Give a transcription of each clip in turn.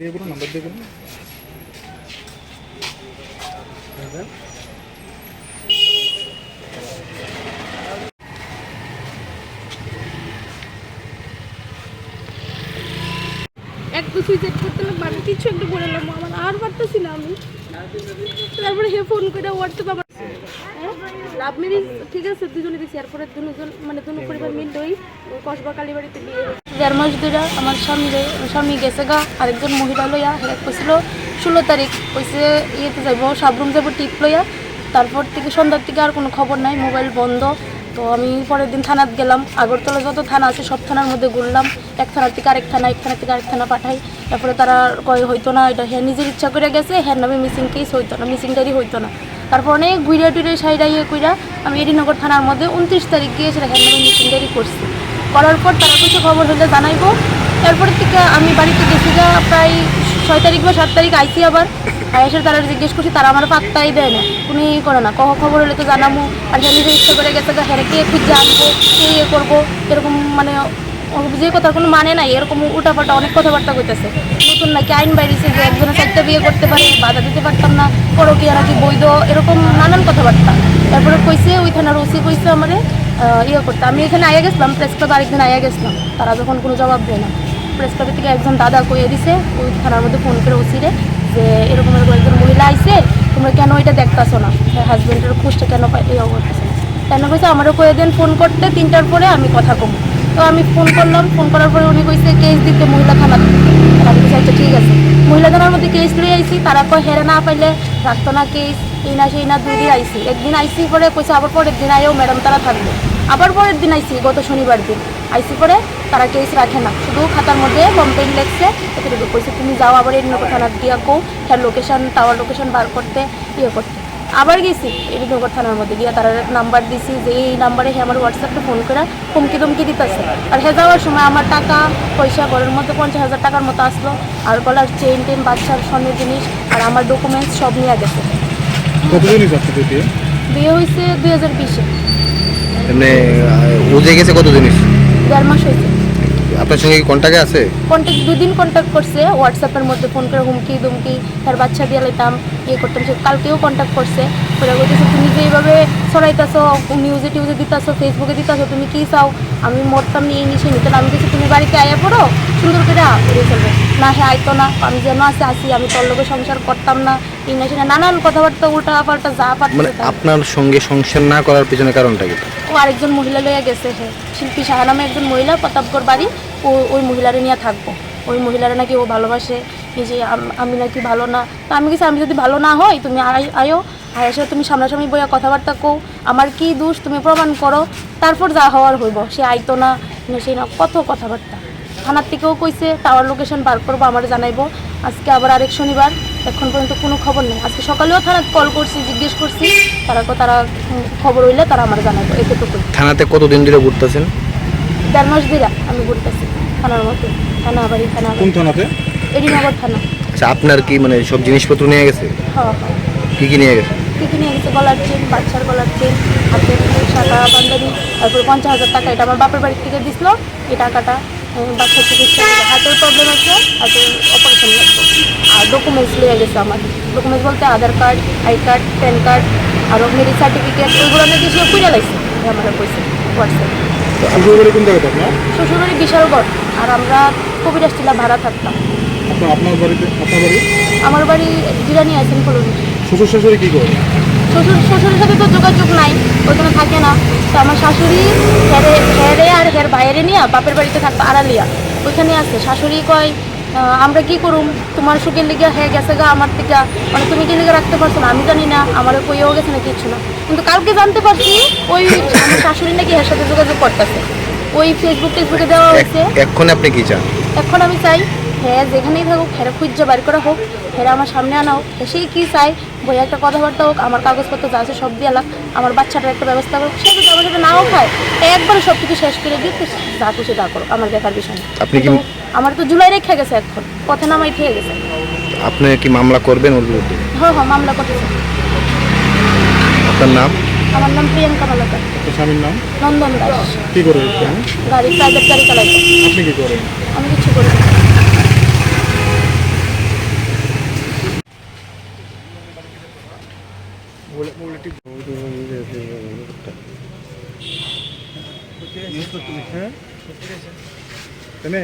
এগুলো নাম্বার দিয়ে গেলেন এক তো সুইচ করতে লাগবে, আমি কিছু একটা করে নেবো, আমার আর পারতেছি না আমি। তারপরে হে ফোন করে হোয়াটসঅ্যাপ আমার লাভ ম্যারেজ ঠিক আছে, দুজনে দিচ্ছি। এরপরে দুজন মানে দুনো পরিবার মিললেই কসবা কালীবাড়িতে বিয়ে হয়েছে। 1.5 মাস ধরে আমার স্বামী গেছে গা আরেকজন মহিলা লইয়া, হেল্প করছিল 16 তারিখ কইছে ইয়েতে যাইব, সাবরুম যাবো টিপ লইয়া। তারপর থেকে সন্ধ্যার থেকে আর কোনো খবর নাই, মোবাইল বন্ধ। তো আমি পরের দিন থানাত গেলাম, আগরতলা যত থানা আছে সব থানার মধ্যে ঘুরলাম, এক থানার থেকে আরেক থানা, এক থানা থেকে আরেক থানা পাঠাই। তারপরে তারা কয় হইতো না, এটা হ্যাঁ নিজের ইচ্ছা করে গেছে, হ্যাঁ নামে মিসিং কেস হইতো না, মিসিং ডায়েরি হইতো না। তারপর অনেক ঘুরে টুরে সাইডা ইয়ে কইরা আমি এডিনগর থানার মধ্যে 29 তারিখ গিয়েছিল, হ্যাঁ নামে মিসিং ডায়েরি করছি। করার পর তারা কিছু খবর হইলে জানাইবো। তারপরে থেকে আমি বাড়িতে গেছি গা প্রায় 6 তারিখ বা 7 তারিখ আইসি। আবার এসে তারা জিজ্ঞেস করছি, তারা আমার পাত্তাই দেয় না, কোনো ইয়ে করে না। খবর হলে তো জানাবো, আর হ্যাঁ নিজের ইচ্ছা করে গেছে গা, হ্যাঁ কে খুঁজে আনবো, কে ইয়ে করবো, এরকম মানে যে কথার কোনো মানে নাই, এরকম উল্টাপাল্টা অনেক কথাবার্তা কইতেছে। নতুন নাকি আইন বাইরেছে যে একজনের চারটা বিয়ে করতে পারে, বাধা দিতে পারতাম না, পরকীয়া নাকি বৈধ, এরকম নানান কথাবার্তা। তারপরে কইছে ওই থানার ওসি কইছে আমারে ইয়ে করতে। আমি এখানে আয়া গেছিলাম, প্রেস ক্লাব আরেকদিন আয়া গেছিলাম, তারা যখন কোনো জবাব দেয় না। প্রেস ক্লাবের থেকে একজন দাদা কইয়ে দিছে ওই থানার মধ্যে ফোন করে ওসিরে যে এরকম এরকম একজন মহিলা আইছে, তোমরা কেন এটা দেখতেছো না, হাজব্যান্ডের খোঁজটা কেন ইয়ে করতেছে না। কেন কইছে আমারও কয়ে দেন ফোন করতে, 3টার পরে আমি কথা কম। তো আমি ফোন করলাম, ফোন করার পরে উনি কইছে কেস দিতে মহিলা থানা। আমি কইছি আচ্ছা ঠিক আছে। মহিলা থানার মধ্যে কেস লিয়ে আইসি, তারা কয় হেরে না পাইলে রাখতো না কেস, এই না সেই না, 2 দিন আইসি। একদিন আইসি পরে কইছে আবার পরের দিন আয়েও ম্যাডাম তারা থাকবে। আবার পরের দিন আইসি, গত শনিবার দিন আইসি পরে তারা কেস রাখে না, শুধু খাতার মধ্যে কমপ্লেন লেখছে এতটুকু। কইছে তুমি যাও আবার এডিনগর থানার দিয়া কো হ্যাঁ লোকেশন, টাওয়ার লোকেশন বার করতে ইয়ে করতে। আবার গেছি এডিনগর থানার মধ্যে গিয়া তারা নাম্বার দিছি যে এই নাম্বারে হ্যাঁ আমার হোয়াটসঅ্যাপে ফোন করে হুমকি ধমকি দিতেছে। আর হ্যাঁ যাওয়ার সময় আমার টাকা পয়সা ঘরের মধ্যে 50,000 টাকার মতো আসলো, আর গলার চেন টেন, বাচ্চার স্বর্ণের জিনিস আর আমার ডকুমেন্টস সব নিয়ে গেছে। বিয়ে হয়েছে 2020-এ। মানে ও যে গেছে কত জিনিস? 1.5 মাস হয়েছে। আপনার সঙ্গে কি কন্ট্যাক্টে আছে? কন্ট্যাক্ট 2 দিন কন্ট্যাক্ট করছে হোয়াটসঅ্যাপের মধ্যে ফোন করে হুমকি দুমকি, তার বাচ্চা দিয়ে লাইতাম ইয়ে করতাম। সে কালকেও কন্ট্যাক্ট করছে, ওরা বলতেছে তুমি যে এইভাবে ছড়াইতেছো, নিউজে টিউজে দিতেছো, ফেসবুকে দিতেছো, তুমি কী চাও আমি মরতাম নিয়ে নিশে নিতাম। আমি বলছি তুমি বাড়িতে আয়া পড়ো সুন্দর করে বেরিয়ে চলবে না, হ্যাঁ আইতো না, আমি যেন আসি আমি তোর লোকের সংসার করতাম না, এই না সেনা নানান কথাবার্তা উল্টা পাল্টা যা পারছে। মানে আপনার সঙ্গে সংসার না করার পিছনে কারণটা কি? ও আরেকজন মহিলা লইয়া গেছে, হ্যাঁ শিল্পী সাহা নামে একজন মহিলা, প্রতাপগড় বাড়ি। ওই মহিলারে নিয়ে থাকবো, ওই মহিলারা নাকি ও ভালোবাসে, এই যে আমি নাকি ভালো না। তো আমি কিছু, আমি যদি ভালো না হয় তুমি আয়ো, আর এসে তুমি সামনাসামনি বইয়া কথাবার্তা কও, আমার কি দোষ তুমি প্রমাণ করো, তারপর যা হওয়ার হইব। সে আইতো না, সেই না কত কথাবার্তা। থানার থেকেও কইছে টাওয়ার লোকেশন বার করবো, আমার জানাইবো। আজকে আবার আরেক শনিবার, এখন পর্যন্ত কোনো খবর নেই। আজকে সকালেও থানাত কল করছি, জিজ্ঞেস করছি, তারা খবর হইলে তারা আমার জানাইবো, এতটুকু। থানাতে কতদিন ধরে ঘুরতেছেন? 1.5 মাস ধরে আমি ঘুরতেছি থানার মধ্যে, থানা বাড়ি থানা। কোন থানাতে? এডিনগর থানা। আচ্ছা আপনার কি মানে সব জিনিসপত্র নিয়ে গেছে? হ্যাঁ হ্যাঁ। কি নিয়ে গেছে? কী নিয়ে গেছে? গলার চেন, বাচ্চার গলার চেন, হাতের সাদা পাঞ্জাবি, তারপরে 50,000 টাকা, এটা আমার বাপের বাড়ির থেকে দিছিল। এই টাকাটা বাচ্চার চিকিৎসা, হাতের প্রবলেম আছে, হাতের অপারেশন লাগবে। আর ডকুমেন্টস নিয়ে গেছে আমার। ডকুমেন্টস বলতে Aadhaar card, I card, PAN card, আরও মেরিট সার্টিফিকেট, ওইগুলো নাকি সে খুঁজে লাগছে আমার পয়সা হোয়াটসঅ্যাপে। শ্বশুরবাড়ি কোন জায়গাতে আপনার? শ্বশুরবাড়ি বিশালগড়, আর আমরা কবিরাজ টিলা ভাড়া থাকতাম। আপনার বাড়িতে? আপনার বাড়ি? আমার বাড়ি জিরানি আইসেন কলোনি। শ্বশুর শাশুড়ি কী করে? শ্বশুরের সাথে তো যোগাযোগ নাই, ওইখানে থাকে না। তো আমার শাশুড়ি হেরে আর হের বাইরে নিয়ে বাপের বাড়িতে থাকতো আড়ালিয়া, ওইখানে আছে। শাশুড়ি কয় আমরা কি করুম, তোমার সুখের লিগে হ্যাঁ গেছে গা আমার থেকে, মানে তুমি কি লিগে রাখতে পারছো না আমি জানি না, আমার কইও গেছে না কিছু না। কিন্তু কালকে জানতে পারছি ওই আমার শাশুড়ি নাকি এর সাথে যোগাযোগ করতেছে, ওই ফেসবুকে দেওয়া হয়েছে। এখন আপনি কি চান? এখন আমি চাই হ্যাঁ যেখানেই থাকুক হেরা খুঁজে বাড়ি করা হোক, হেরা আমার সামনে আনা হোক, সেই কী চাই বই একটা কথাবার্তা হোক, আমার কাগজপত্র যা আছে সব দিয়ে লাগ, আমার বাচ্চাটার একটা ব্যবস্থা করুক। সে যদি আমার সাথে নাও খায় একবারে সব কিছু শেষ করে দিয়ে যা খুশি তা করো, আমার দেখার বিষয় না। আপনি কি আমার তো জুলাই রেখে গেছে, এখন পথে নামাই থেকে গেছে। আপনি কি মামলা করবেন ওর বিরুদ্ধে? হ্যাঁ হ্যাঁ মামলা করতেছে। আপনার নাম? আমার নাম প্রিয়াঙ্কা মালাকার। আপনার স্বামীর নাম? নন্দন দাস। কী করে? গাড়ি, প্রাইভেট গাড়ি চালাইতো। আপনি কী করেন? আমি কিছু করি না। ঠিক হ্যাঁ তেনে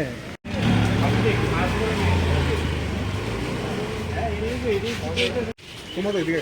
তোমাদের এদিকে